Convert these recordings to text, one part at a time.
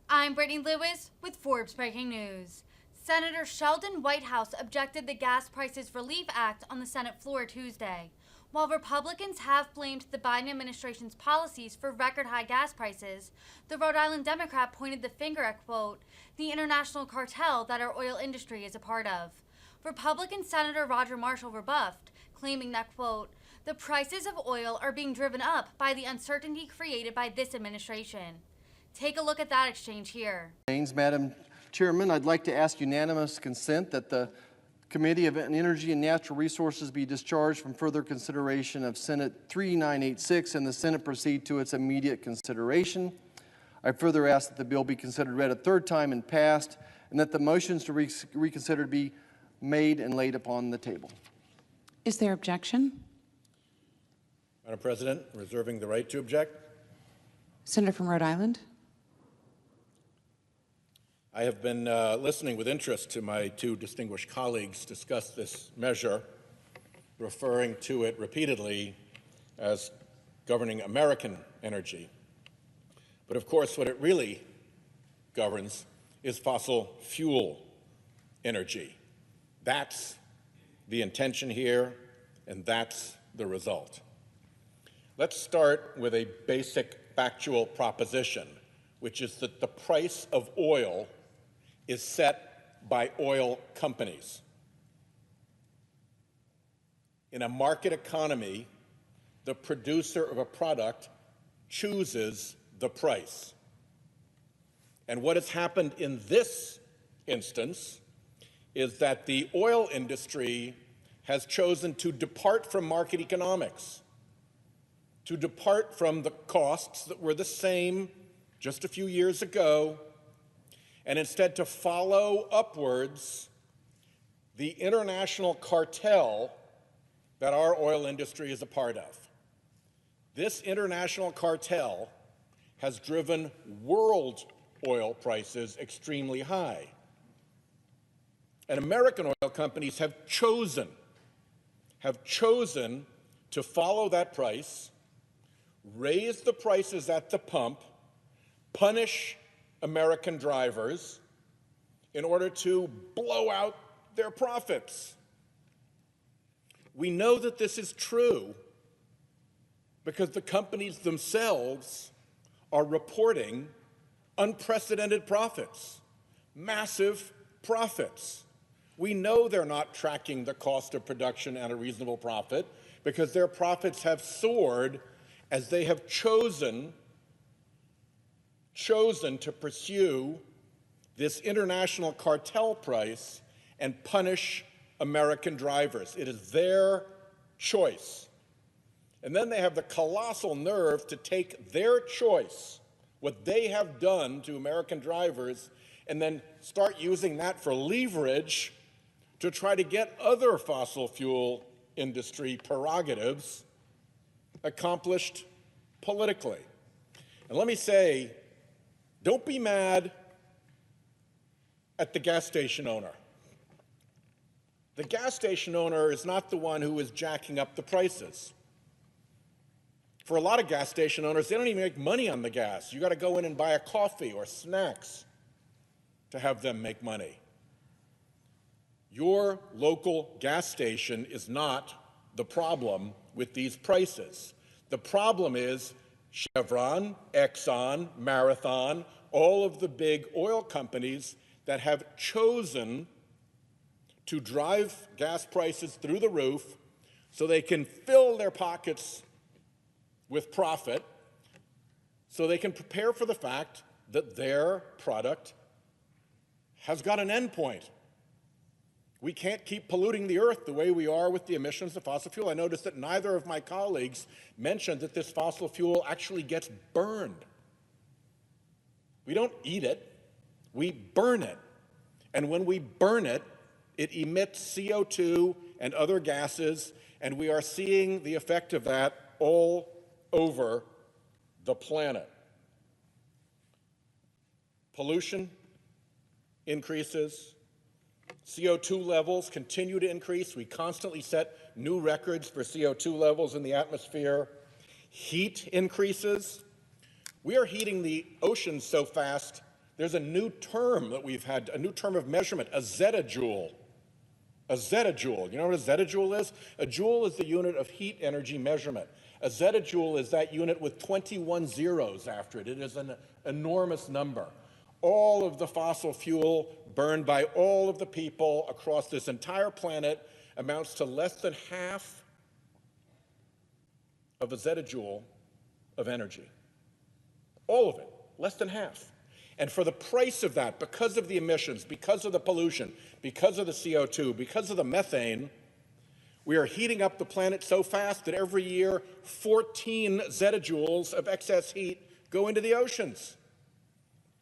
I'm Brittany Lewis with Forbes Breaking News. Senator Sheldon Whitehouse objected the Gas Prices Relief Act on the Senate floor Tuesday. While Republicans have blamed the Biden administration's policies for record-high gas prices, the Rhode Island Democrat pointed the finger at, quote, the international cartel that our oil industry is a part of. Republican Senator Roger Marshall rebuffed, claiming that, quote, the prices of oil are being driven up by the uncertainty created by this administration. Take a look at that exchange here. Madam Chairman, I'd like to ask unanimous consent that the Committee of Energy and Natural Resources be discharged from further consideration of Senate 3986 and the Senate proceed to its immediate consideration. I further ask that the bill be considered read a third time and passed, and that the motions to reconsider be made and laid upon the table. Is there objection? Madam President, reserving the right to object. Senator from Rhode Island. I have been listening with interest to my two distinguished colleagues discuss this measure, referring to it repeatedly as governing American energy. But of course, what it really governs is fossil fuel energy. That's the intention here, and that's the result. Let's start with a basic factual proposition, which is that the price of oil is set by oil companies. In a market economy, the producer of a product chooses the price. And what has happened in this instance is that the oil industry has chosen to depart from market economics, to depart from the costs that were the same just a few years ago, and instead to follow upwards the international cartel that our oil industry is a part of. This international cartel has driven world oil prices extremely high. And American oil companies have chosen to follow that price, raise the prices at the pump, punish American drivers in order to blow out their profits. We know that this is true because the companies themselves are reporting unprecedented profits, massive profits. We know they're not tracking the cost of production at a reasonable profit because their profits have soared as they have chosen to pursue this international cartel price and punish American drivers. It is their choice. And then they have the colossal nerve to take their choice, what they have done to American drivers, and then start using that for leverage to try to get other fossil fuel industry prerogatives accomplished politically. And let me say, don't be mad at the gas station owner. The gas station owner is not the one who is jacking up the prices. For a lot of gas station owners, they don't even make money on the gas. You got to go in and buy a coffee or snacks to have them make money. Your local gas station is not the problem with these prices. The problem is Chevron, Exxon, Marathon, all of the big oil companies that have chosen to drive gas prices through the roof so they can fill their pockets with profit, so they can prepare for the fact that their product has got an end point. We can't keep polluting the earth the way we are with the emissions of fossil fuel. I noticed that neither of my colleagues mentioned that this fossil fuel actually gets burned. We don't eat it, we burn it. And when we burn it, it emits CO2 and other gases, and we are seeing the effect of that all over the planet. Pollution increases. CO2 levels continue to increase. We constantly set new records for CO2 levels in the atmosphere. Heat increases. We are heating the oceans so fast There's a new term that we've had, a new term of measurement, a zettajoule. A zettajoule. You know what a zettajoule is? A joule is the unit of heat energy measurement. A zettajoule is that unit with 21 zeros after it. It is an enormous number. All of the fossil fuel burned by all of the people across this entire planet amounts to less than half of a zettajoule of energy. All of it, less than half. And for the price of that, because of the emissions, because of the pollution, because of the CO2, because of the methane, we are heating up the planet so fast that every year 14 zettajoules of excess heat go into the oceans,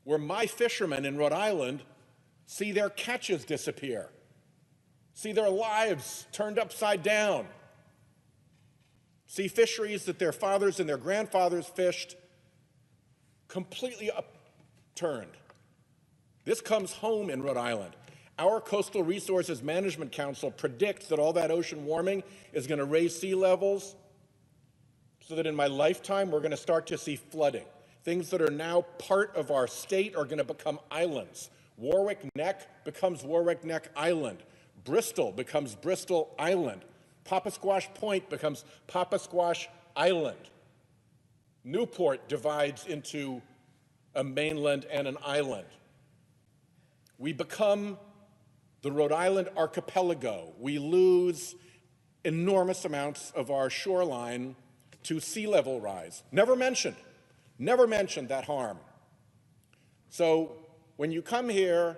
where my fishermen in Rhode Island see their catches disappear, see their lives turned upside down, see fisheries that their fathers and their grandfathers fished completely upturned. This comes home in Rhode Island. Our Coastal Resources Management Council predicts that all that ocean warming is going to raise sea levels so that in my lifetime we're going to start to see flooding. Things that are now part of our state are going to become islands. Warwick Neck becomes Warwick Neck Island. Bristol becomes Bristol Island. Pappasquash Point becomes Pappasquash Island. Newport divides into a mainland and an island. We become the Rhode Island archipelago. We lose enormous amounts of our shoreline to sea level rise. Never mentioned that harm. So when you come here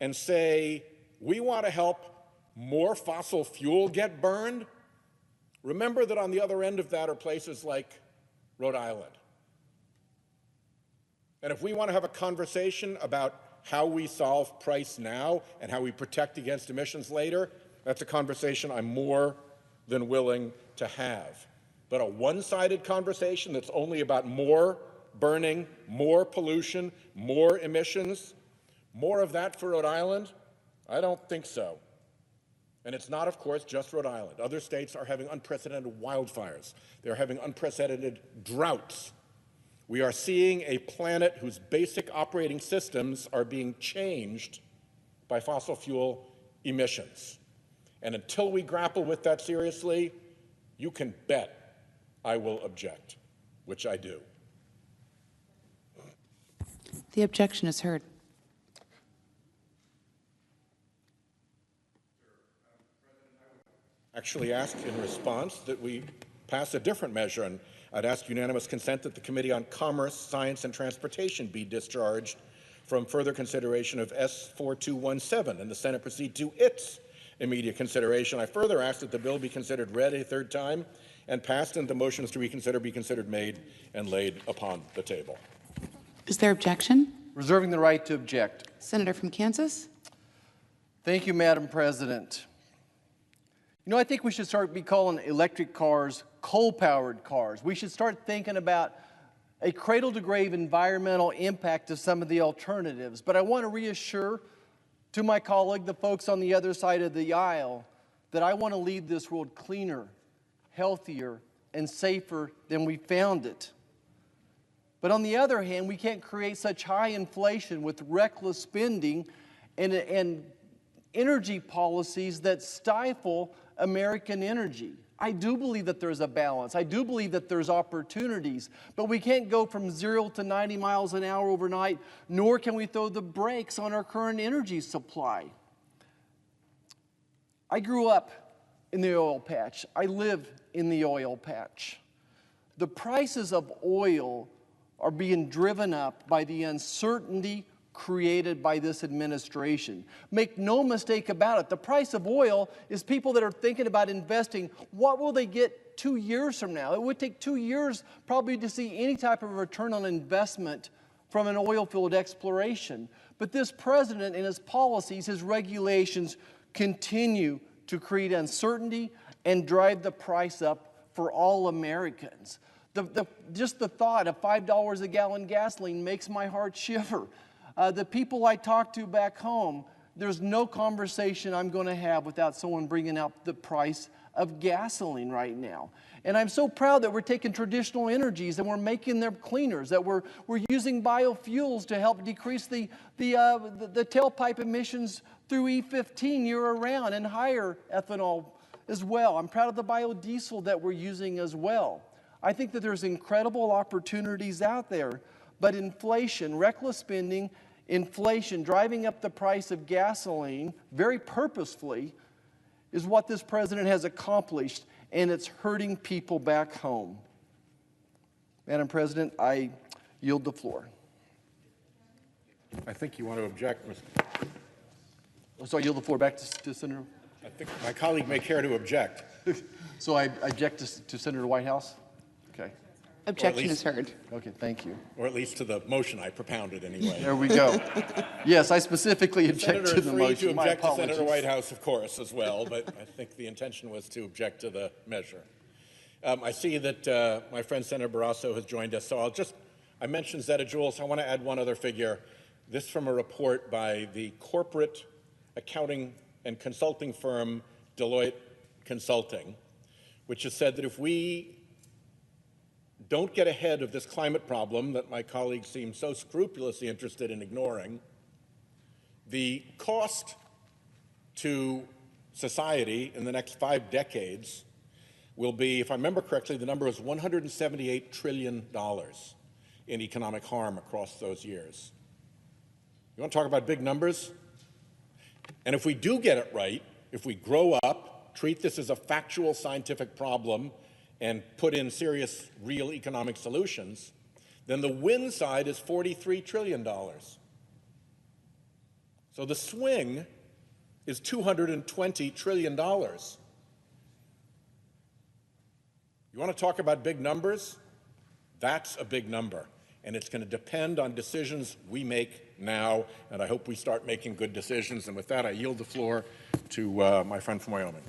and say, we want to help more fossil fuel get burned, remember that on the other end of that are places like Rhode Island. And if we want to have a conversation about how we solve price now and how we protect against emissions later, that's a conversation I'm more than willing to have. But a one-sided conversation that's only about more burning, more pollution, more emissions, more of that for Rhode Island, I don't think so. And it's not, of course, just Rhode Island. Other states are having unprecedented wildfires. They're having unprecedented droughts. We are seeing a planet whose basic operating systems are being changed by fossil fuel emissions. And until we grapple with that seriously, you can bet I will object, which I do. The objection is heard. Actually asked in response that we pass a different measure, and I'd ask unanimous consent that the Committee on Commerce, Science, and Transportation be discharged from further consideration of S4217 and the Senate proceed to its immediate consideration. I further ask that the bill be considered read a third time and passed, and the motions to reconsider be considered made and laid upon the table. Is there objection? Reserving the right to object. Senator from Kansas. Thank you, Madam President. You know, I think we should be calling electric cars coal-powered cars. We should start thinking about a cradle-to-grave environmental impact of some of the alternatives. But I want to reassure to my colleague, the folks on the other side of the aisle, that I want to leave this world cleaner, healthier, and safer than we found it. But on the other hand, we can't create such high inflation with reckless spending and energy policies that stifle American energy. I do believe that there's a balance. I do believe that there's opportunities, but we can't go from 0 to 90 miles an hour overnight, nor can we throw the brakes on our current energy supply. I grew up in the oil patch. I live in the oil patch. The prices of oil are being driven up by the uncertainty created by this administration. Make no mistake about it, the price of oil is people that are thinking about investing. What will they get 2 years from now? It would take 2 years probably to see any type of return on investment from an oil field exploration. But this president and his policies, his regulations continue to create uncertainty and drive the price up for all Americans. Just the thought of $5 a gallon gasoline makes my heart shiver. The people I talk to back home, there's no conversation I'm going to have without someone bringing up the price of gasoline right now. And I'm so proud that we're taking traditional energies and we're making them cleaners, that we're using biofuels to help decrease the tailpipe emissions through E15 year-round and higher ethanol as well. I'm proud of the biodiesel that we're using as well. I think that there's incredible opportunities out there, but inflation, reckless spending, inflation, driving up the price of gasoline very purposefully is what this president has accomplished, and it's hurting people back home. Madam President, I yield the floor. I think you want to object, Mr. So I yield the floor back to Senator. I think my colleague may care to object. So I object to Senator Whitehouse? Okay. Objection is heard. Okay, thank you. Or at least to the motion I propounded anyway. There we go. Yes, I specifically object Senator to is the free motion. to My object to apologies. Senator Whitehouse, of course, as well, but I think the intention was to object to the measure. I see that my friend Senator Barrasso has joined us, so I mentioned Zetajoules. I want to add one other figure. This from a report by the corporate accounting and consulting firm Deloitte Consulting, which has said that if we don't get ahead of this climate problem that my colleagues seem so scrupulously interested in ignoring, the cost to society in the next 5 decades will be, if I remember correctly, the number is $178 trillion in economic harm across those years. You want to talk about big numbers? And if we do get it right, if we grow up, treat this as a factual scientific problem, and put in serious, real economic solutions, then the win side is $43 trillion. So the swing is $220 trillion. You want to talk about big numbers? That's a big number. And it's going to depend on decisions we make now, and I hope we start making good decisions. And with that, I yield the floor to my friend from Wyoming.